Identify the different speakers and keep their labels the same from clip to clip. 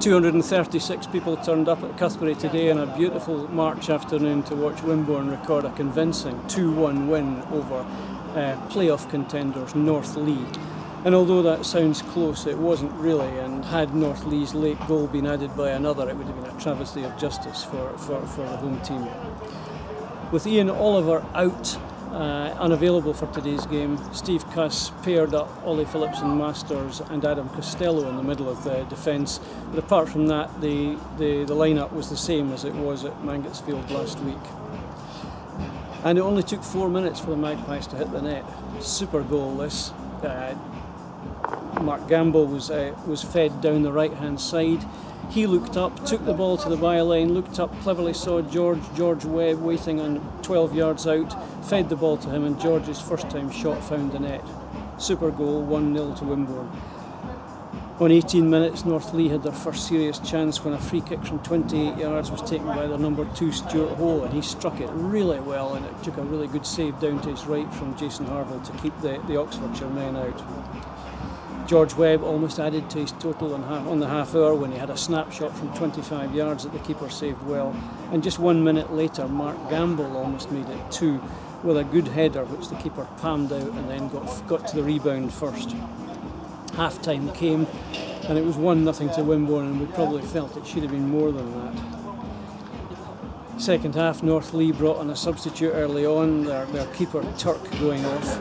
Speaker 1: 236 people turned up at Cuthbury today on a beautiful March afternoon to watch Wimborne record a convincing 2-1 win over playoff contenders North Leigh. And although that sounds close, it wasn't really, and had North Leigh's late goal been added by another, it would have been a travesty of justice for the home team. With Ian Oliver out, unavailable for today's game, Steve Cuss paired up Ollie Phillips and Masters and Adam Costello in the middle of the defence. But apart from that, the lineup was the same as it was at Mangotsfield last week. And it only took 4 minutes for the Magpies to hit the net. Super goal this. Mark Gamble was fed down the right-hand side. He looked up, took the ball to the byline, looked up, cleverly saw George Webb waiting on 12 yards out, fed the ball to him, and George's first-time shot found the net. Super goal, 1-0 to Wimborne. On 18 minutes, North Leigh had their first serious chance when a free kick from 28 yards was taken by their number 2 Stuart Hole, and he struck it really well, and it took a really good save down to his right from Jason Harville to keep the Oxfordshire men out. George Webb almost added to his total on the half hour when he had a snapshot from 25 yards that the keeper saved well. And just 1 minute later, Mark Gamble almost made it 2 with a good header which the keeper palmed out and then got to the rebound first. Half time came and it was 1-0 to Wimborne, and we probably felt it should have been more than that. Second half, North Leigh brought on a substitute early on, their keeper Turk going off.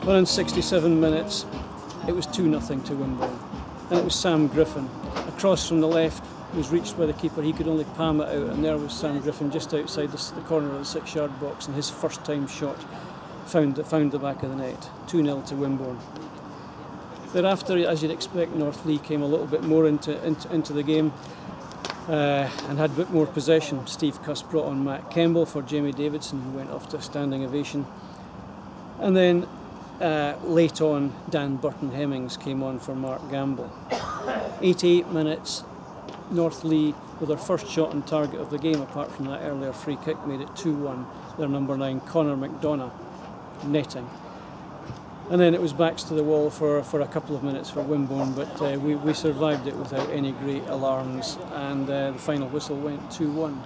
Speaker 1: But in 67 minutes, it was 2-0 to Wimborne, and it was Sam Griffin. A cross from the left was reached by the keeper. He could only palm it out, and there was Sam Griffin just outside the corner of the 6-yard box, and his first-time shot found the back of the net. 2-0 to Wimborne. Thereafter, as you'd expect, North Leigh came a little bit more into the game and had a bit more possession. Steve Cuss brought on Matt Kemble for Jamie Davidson, who went off to a standing ovation. And then late on, Dan Burton-Hemmings came on for Mark Gamble. 88 minutes, North Leigh, with their first shot on target of the game, apart from that earlier free kick, made it 2-1. Their number 9, Conor McDonough, netting. And then it was backs to the wall for a couple of minutes for Wimborne, but we survived it without any great alarms, and the final whistle went 2-1.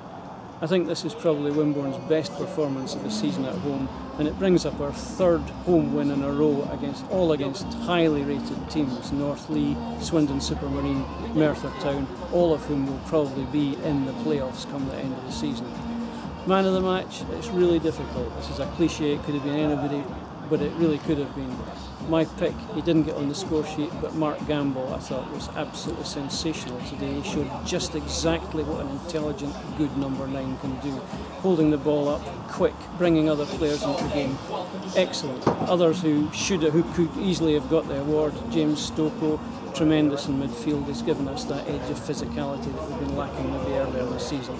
Speaker 1: I think this is probably Wimborne's best performance of the season at home, and it brings up our third home win in a row against highly rated teams: North Leigh, Swindon Supermarine, Merthyr Town, all of whom will probably be in the playoffs come the end of the season. Man of the match, it's really difficult. This is a cliche, it could have been anybody, but it really could have been. My pick, he didn't get on the score sheet, but Mark Gamble, I thought, was absolutely sensational today. He showed just exactly what an intelligent, good number 9 can do. Holding the ball up, quick, bringing other players into the game. Excellent. Others who could easily have got the award. James Stoko, tremendous in midfield, has given us that edge of physicality that we've been lacking maybe earlier this season.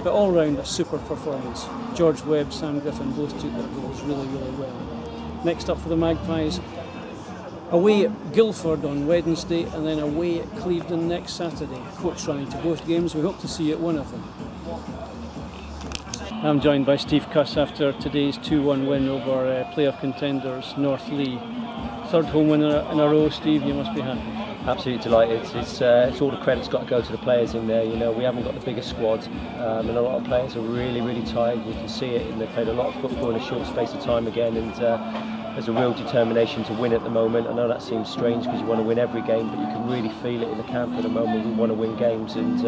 Speaker 1: But all round, a super performance. George Webb, Sam Griffin both took their goals really, really well. Next up for the Magpies, away at Guildford on Wednesday, and then away at Clevedon next Saturday. Coach running to both games. We hope to see you at one of them. I'm joined by Steve Cuss after today's 2-1 win over playoff contenders North Leigh. Third home win in a row, Steve, you must be happy.
Speaker 2: Absolutely delighted. It's all the credit's got to go to the players in there. You know, we haven't got the biggest squad, and a lot of players are really, really tired. You can see it, and they've played a lot of football in a short space of time again, and there's a real determination to win at the moment. I know that seems strange because you want to win every game, but you can really feel it in the camp at the moment. We want to win games, and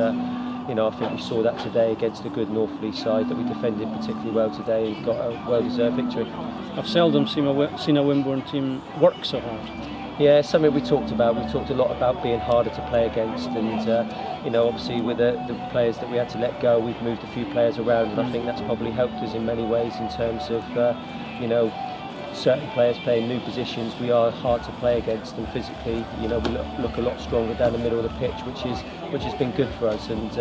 Speaker 2: you know, I think we saw that today against a good North Leigh side that we defended particularly well today and got a well-deserved victory.
Speaker 1: I've seldom seen a Wimborne team work so hard.
Speaker 2: Yeah, it's something we talked about. We talked a lot about being harder to play against, and you know, obviously with the players that we had to let go, we've moved a few players around, and I think that's probably helped us in many ways in terms of you know, certain players playing new positions. We are hard to play against, and physically, you know, we look a lot stronger down the middle of the pitch, which has been good for us. And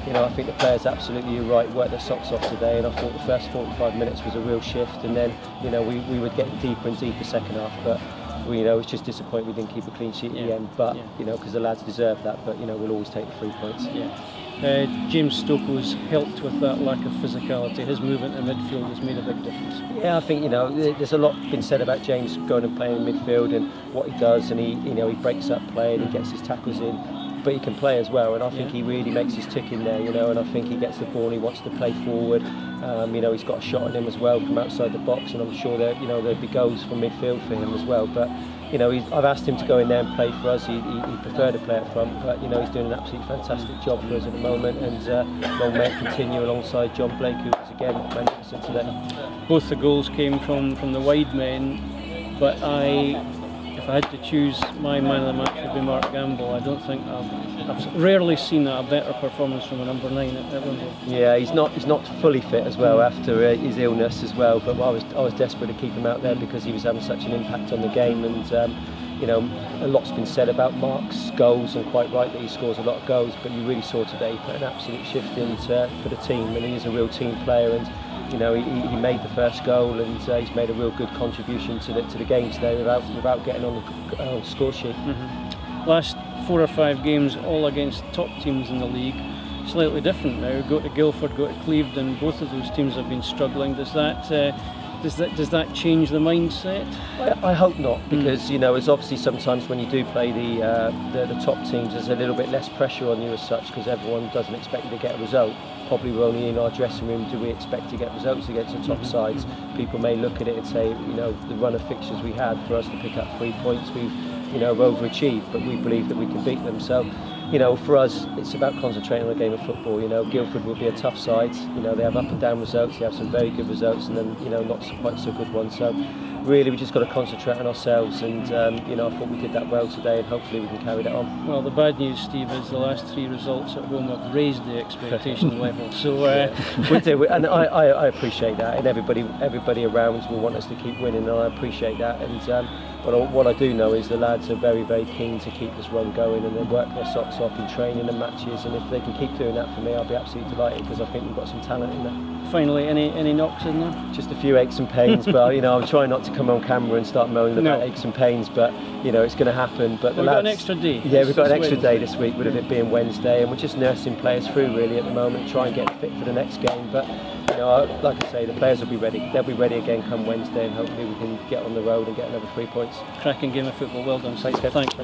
Speaker 2: you know, I think the players, absolutely, you're right, worked their socks off today, and I thought the first 45 minutes was a real shift, and then, you know, we were getting deeper and deeper second half, but you know, it's just disappointing we didn't keep a clean sheet at the end, but you know, because the lads deserve that, but you know, we'll always take the 3 points.
Speaker 1: James Stokoe's helped with that lack of physicality. His movement in midfield has made a big difference.
Speaker 2: Yeah, I think, you know, there's a lot been said about James going and playing in midfield and what he does, and he breaks up play and he gets his tackles in. but he can play as well, and I think he really makes his tick in there, you know, and I think he gets the ball and he wants to play forward. You know, he's got a shot on him as well from outside the box, and I'm sure that, you know, there'll be goals from midfield for him as well. But you know, I've asked him to go in there and play for us. He preferred to play up front, but you know, he's doing an absolutely fantastic job for us at the moment, and long may it continue alongside John Blake, who was again magnificent today.
Speaker 1: Both the goals came from the wide men, but if I had to choose, my man of the match would be Mark Gamble. I don't think I've rarely seen a better performance from a number 9 at Wimborne.
Speaker 2: Yeah, he's not fully fit as well after his illness as well. But I was desperate to keep him out there because he was having such an impact on the game, and you know, a lot's been said about Mark's goals, and quite right that he scores a lot of goals. But you really saw today he put an absolute shift in for the team, and he is a real team player. And you know, he made the first goal, and he's made a real good contribution to the game today without getting on the score sheet.
Speaker 1: Last 4 or 5 games, all against top teams in the league. Slightly different now. Go to Guildford, go to Clevedon. Both of those teams have been struggling. Does that change the mindset?
Speaker 2: I hope not, because you know, it's obviously sometimes when you do play the top teams, there's a little bit less pressure on you as such, because everyone doesn't expect you to get a result. Probably we're only in our dressing room do we expect to get results against the top sides. People may look at it and say, you know, the run of fixtures we had for us to pick up 3 points, we've, you know, overachieved, but we believe that we can beat them. So, you know, for us, it's about concentrating on a game of football. You know, Guildford will be a tough side. You know, they have up and down results. They have some very good results, and then, you know, not quite so good ones. So, really, we just got to concentrate on ourselves. And you know, I thought we did that well today, and hopefully we can carry that on.
Speaker 1: Well, the bad news, Steve, is the last 3 results at home have raised the expectation level. So
Speaker 2: we do, and I appreciate that, and everybody around will want us to keep winning, and I appreciate that. And but what I do know is the lads are very, very keen to keep this run going, and they work their socks off in training and matches, and if they can keep doing that for me, I'll be absolutely delighted, because I think we've got some talent in there.
Speaker 1: Finally, any knocks in there?
Speaker 2: Just a few aches and pains, but you know, I'm trying not to come on camera and start moaning about aches and pains, but you know, it's going to happen. But
Speaker 1: we've got an extra day.
Speaker 2: Yeah, we've got an extra day this week, with it being Wednesday, and we're just nursing players through really at the moment, try and get fit for the next game. But you know, like I say, the players will be ready. They'll be ready again come Wednesday, and hopefully we can get on the road and get another 3 points.
Speaker 1: Cracking game of football. Well done.
Speaker 2: Thanks.
Speaker 1: Thanks.